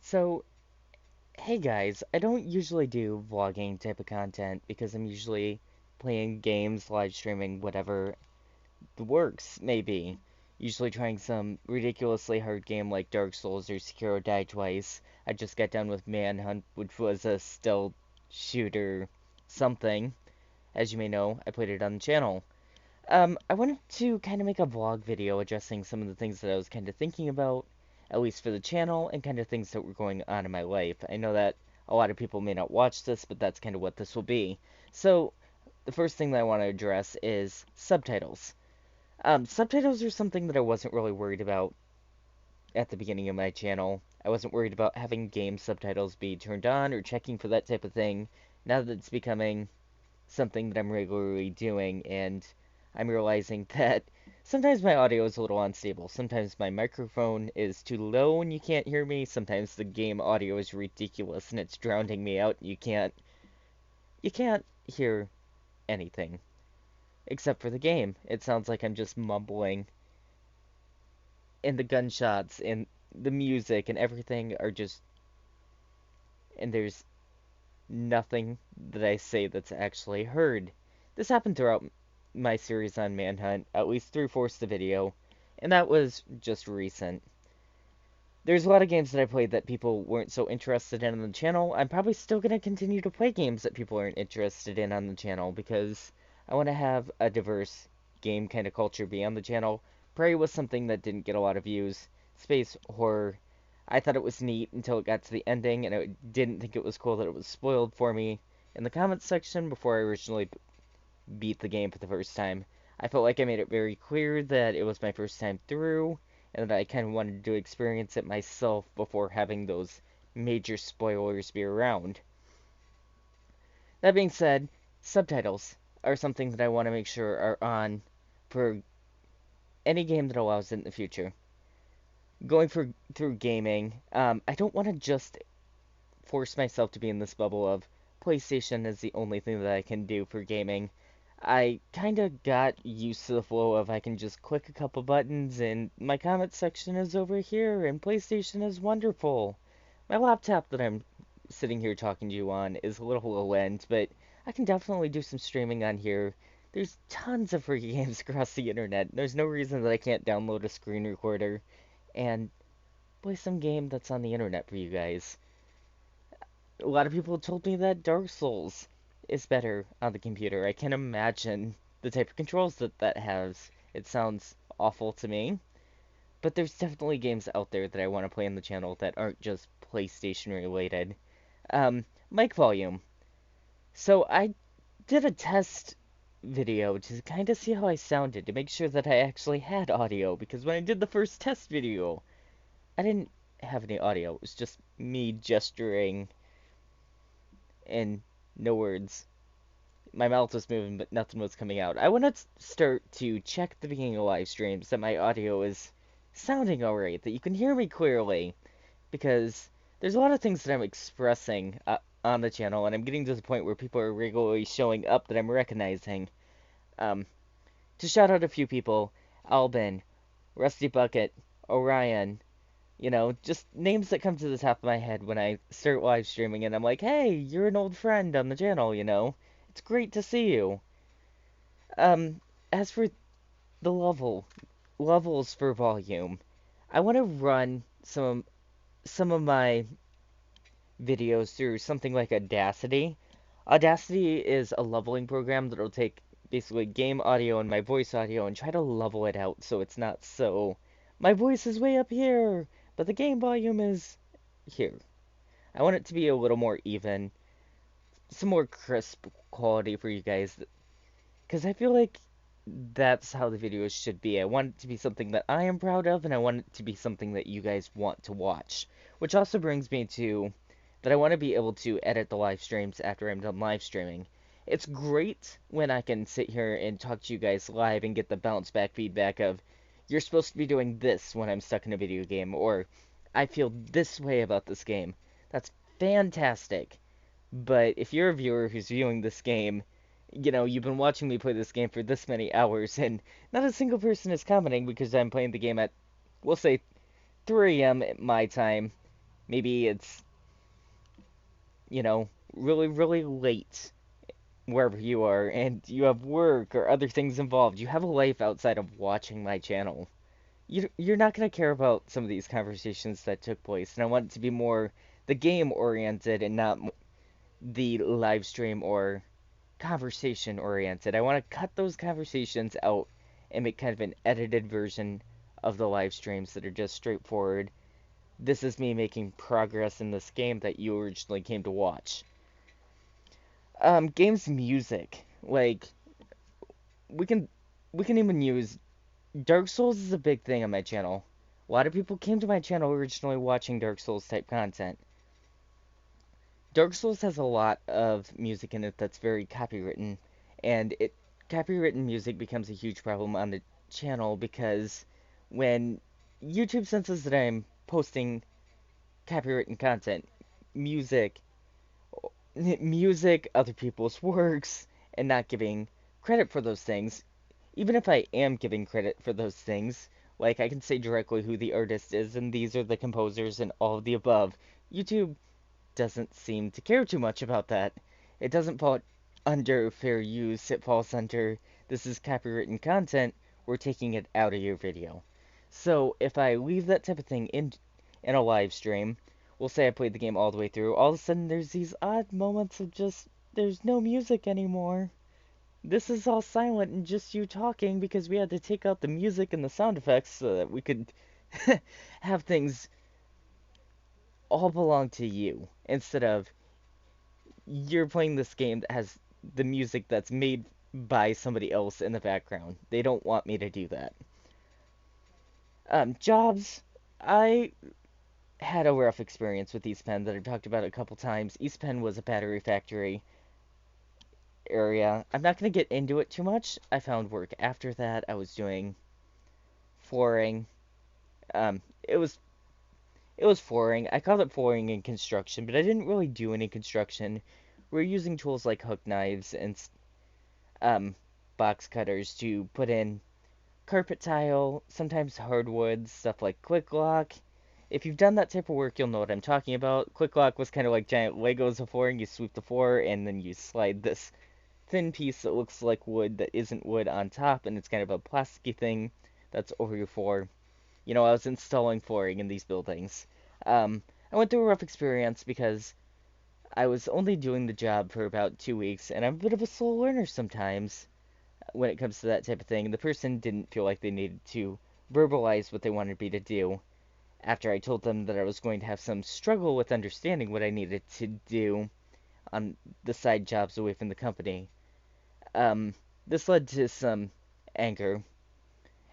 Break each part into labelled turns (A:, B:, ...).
A: So, hey guys, I don't usually do vlogging type of content because I'm usually playing games, live streaming, whatever the works may be. Usually trying some ridiculously hard game like Dark Souls or Sekiro Die Twice. I just got done with Manhunt, which was a stealth shooter something. As you may know, I played it on the channel. I wanted to kind of make a vlog video addressing some of the things that I was kind of thinking about, at least for the channel, and kind of things that were going on in my life. I know that a lot of people may not watch this, but that's kind of what this will be. So, the first thing that I want to address is subtitles. Subtitles are something that I wasn't really worried about at the beginning of my channel. I wasn't worried about having game subtitles be turned on or checking for that type of thing. Now that it's becoming something that I'm regularly doing, and I'm realizing that sometimes my audio is a little unstable. Sometimes my microphone is too low and you can't hear me. Sometimes the game audio is ridiculous and it's drowning me out. You can't hear anything except for the game. It sounds like I'm just mumbling, and the gunshots and the music and everything are just, and there's nothing that I say that's actually heard. This happened throughout my series on Manhunt, at least three-fourths the video, and that was just recent. There's a lot of games that I played that people weren't so interested in on the channel. I'm probably still going to continue to play games that people aren't interested in on the channel because I want to have a diverse game kind of culture be on the channel. Prey was something that didn't get a lot of views. Space horror, I thought it was neat until it got to the ending, and I didn't think it was cool that it was spoiled for me in the comments section before I originally beat the game for the first time. I felt like I made it very clear that it was my first time through, and that I kind of wanted to experience it myself before having those major spoilers be around. That being said, subtitles are something that I want to make sure are on for any game that allows it in the future. Going through gaming, I don't want to just force myself to be in this bubble of PlayStation is the only thing that I can do for gaming. I kind of got used to the flow of I can just click a couple buttons and my comment section is over here and PlayStation is wonderful. My laptop that I'm sitting here talking to you on is a little low end, but I can definitely do some streaming on here. There's tons of free games across the internet. There's no reason that I can't download a screen recorder and play some game that's on the internet for you guys. A lot of people told me that Dark Souls is better on the computer. I can imagine the type of controls that that has. It sounds awful to me, but there's definitely games out there that I want to play on the channel that aren't just PlayStation related. Mic volume. So I did a test video to kind of see how I sounded to make sure that I actually had audio because when I did the first test video, I didn't have any audio. It was just me gesturing and no words. My mouth was moving, but nothing was coming out. I want to start to check at the beginning of live streams that my audio is sounding alright, that you can hear me clearly, because there's a lot of things that I'm expressing on the channel, and I'm getting to the point where people are regularly showing up that I'm recognizing. Um, to shout out a few people, Albin, Rusty Bucket, Orion, just names that come to the top of my head when I start live streaming and I'm like, hey, you're an old friend on the channel. It's great to see you. Um, as for the levels for volume, I want to run some of my videos through something like Audacity. Audacity is a leveling program that'll take basically game audio and my voice audio and try to level it out so it's not so my voice is way up here, but the game volume is here. I want it to be a little more even, some more crisp quality for you guys, because I feel like that's how the videos should be. I want it to be something that I am proud of, and I want it to be something that you guys want to watch. Which also brings me to that I want to be able to edit the live streams after I'm done live streaming. It's great when I can sit here and talk to you guys live and get the bounce back feedback of, you're supposed to be doing this when I'm stuck in a video game, or I feel this way about this game. That's fantastic. But if you're a viewer who's viewing this game, you've been watching me play this game for this many hours, and not a single person is commenting because I'm playing the game at, we'll say, 3 a.m. my time, Maybe it's, really, really late wherever you are and you have work or other things involved. You have a life outside of watching my channel. You're not going to care about some of these conversations that took place, and I want it to be more the game oriented and not the live stream or conversation oriented. I want to cut those conversations out and make kind of an edited version of the live streams that are just straightforward. This is me making progress in this game that you originally came to watch. Games music. Like we can we can even use Dark Souls is a big thing on my channel. A lot of people came to my channel originally watching Dark Souls type content. Dark Souls has a lot of music in it that's very copywritten, and it copywritten music becomes a huge problem on the channel because when YouTube senses that I'm posting copywritten content, music, other people's works, and not giving credit for those things, even if I am giving credit for those things, like I can say directly who the artist is and these are the composers and all of the above, YouTube doesn't seem to care too much about that. It doesn't fall under fair use, it falls under this is copywritten content, we're taking it out of your video. So if I leave that type of thing in a live stream, we'll say I played the game all the way through, all of a sudden there's these odd moments of just there's no music anymore. This is all silent and just you talking because we had to take out the music and the sound effects so that we could have things all belong to you instead of you're playing this game that has the music that's made by somebody else in the background. They don't want me to do that. Jobs. I had a rough experience with East Penn that I talked about a couple times. East Penn was a battery factory area. I'm not going to get into it too much. I found work after that. I was doing flooring. Um, it was it was flooring. I called it flooring in construction, but I didn't really do any construction. We were using tools like hook knives and um, box cutters to put in carpet tile, sometimes hardwood, stuff like Quick Lock. If you've done that type of work, you'll know what I'm talking about. Quick Lock was kind of like giant Legos of flooring. You sweep the floor and then you slide this thin piece that looks like wood that isn't wood on top, and it's kind of a plasticky thing that's over your floor. I was installing flooring in these buildings. I went through a rough experience because I was only doing the job for about 2 weeks, and I'm a bit of a slow learner sometimes when it comes to that type of thing. The person didn't feel like they needed to verbalize what they wanted me to do after I told them that I was going to have some struggle with understanding what I needed to do on the side jobs away from the company. Um, this led to some anger.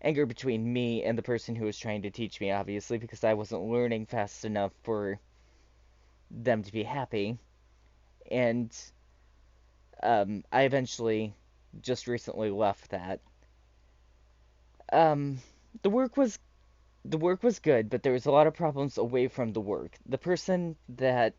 A: Anger between me and the person who was trying to teach me, obviously, because I wasn't learning fast enough for them to be happy. And I eventually just recently left that. Um, the work was the work was good, but there was a lot of problems away from the work. The person that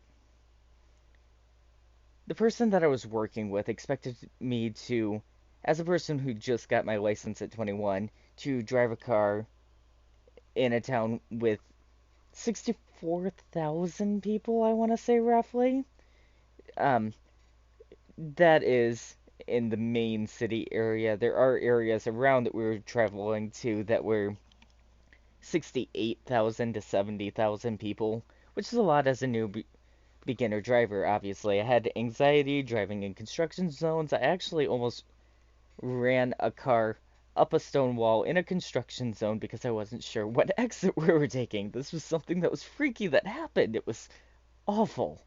A: I was working with expected me to, as a person who just got my license at 21, to drive a car in a town with 64,000 people, I want to say roughly. Um, that is in the main city area. There are areas around that we were traveling to that were 68,000 to 70,000 people, which is a lot as a new beginner driver, obviously. I had anxiety driving in construction zones. I actually almost ran a car up a stone wall in a construction zone because I wasn't sure what exit we were taking. This was something that was freaky that happened. It was awful.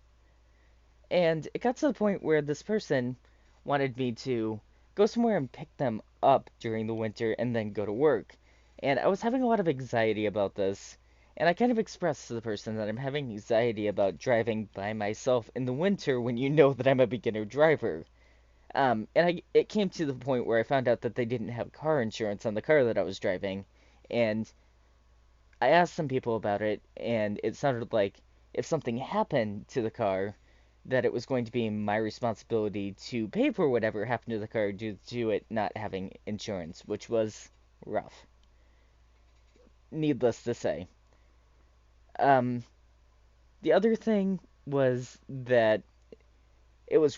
A: And it got to the point where this person wanted me to go somewhere and pick them up during the winter and then go to work. And I was having a lot of anxiety about this. And I kind of expressed to the person that I'm having anxiety about driving by myself in the winter when you know that I'm a beginner driver. It came to the point where I found out that they didn't have car insurance on the car that I was driving. And I asked some people about it, and it sounded like if something happened to the car, that it was going to be my responsibility to pay for whatever happened to the car due to it not having insurance, which was rough. Needless to say. Um, The other thing was that it was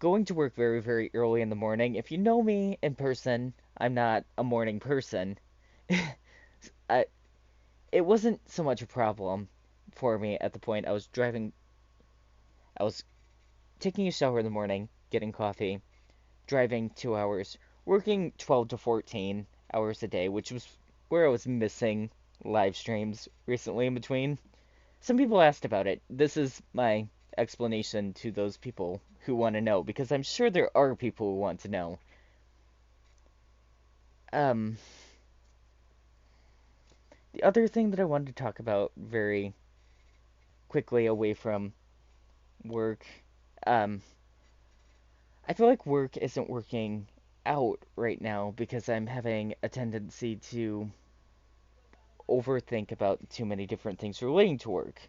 A: going to work very, very early in the morning. If you know me in person, I'm not a morning person. I, it wasn't so much a problem for me at the point. I was taking a shower in the morning, getting coffee, driving 2 hours, working 12 to 14 hours a day, which was where I was missing live streams recently in between. Some people asked about it. This is my explanation to those people who want to know, because I'm sure there are people who want to know. Um, the other thing that I wanted to talk about very quickly away from work, um, I feel like work isn't working out right now because I'm having a tendency to overthink about too many different things relating to work.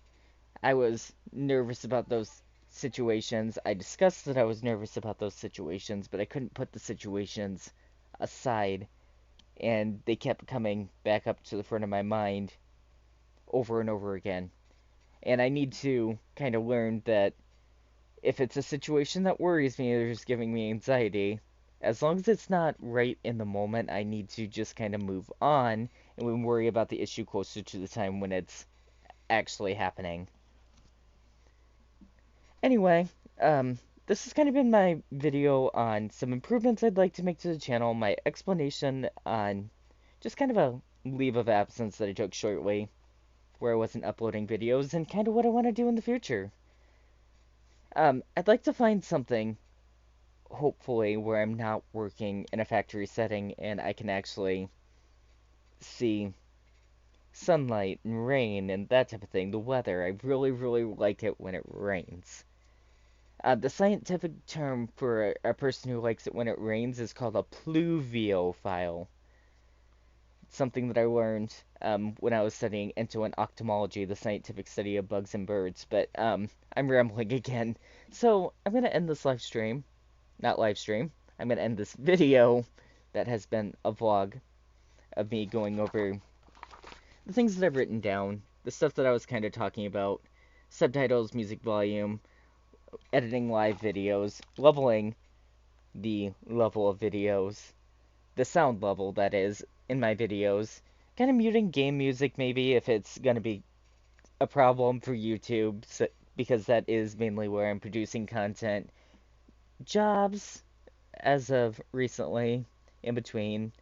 A: I was nervous about those situations. I discussed that I was nervous about those situations, but I couldn't put the situations aside, and they kept coming back up to the front of my mind over and over again. And I need to kind of learn that if it's a situation that worries me or is giving me anxiety, as long as it's not right in the moment, I need to just kind of move on and we worry about the issue closer to the time when it's actually happening. Anyway, this has kind of been my video on some improvements I'd like to make to the channel, my explanation on just kind of a leave of absence that I took shortly, where I wasn't uploading videos, and kind of what I want to do in the future. I'd like to find something, hopefully, where I'm not working in a factory setting and I can actually see sunlight and rain and that type of thing, the weather. I really, really like it when it rains. The scientific term for a person who likes it when it rains is called a pluviophile. It's something that I learned when I was studying entomology, the scientific study of bugs and birds. But I'm rambling again. So I'm going to end this live stream. Not live stream. I'm going to end this video that has been a vlog of me going over the things that I've written down, the stuff that I was kind of talking about, subtitles, music volume, editing live videos, leveling the level of videos, the sound level that is, in my videos, kind of muting game music maybe if it's going to be a problem for YouTube, so, because that is mainly where I'm producing content. Jobs, as of recently, in between.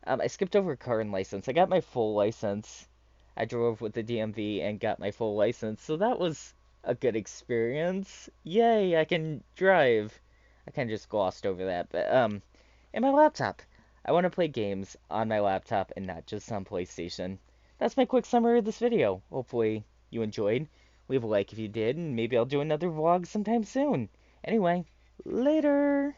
A: I skipped over car and license. I got my full license. I drove with the DMV and got my full license, so that was a good experience. Yay, I can drive. I kind of just glossed over that, but and my laptop. I want to play games on my laptop and not just on PlayStation. That's my quick summary of this video. Hopefully you enjoyed. Leave a like if you did, and maybe I'll do another vlog sometime soon. Anyway, later!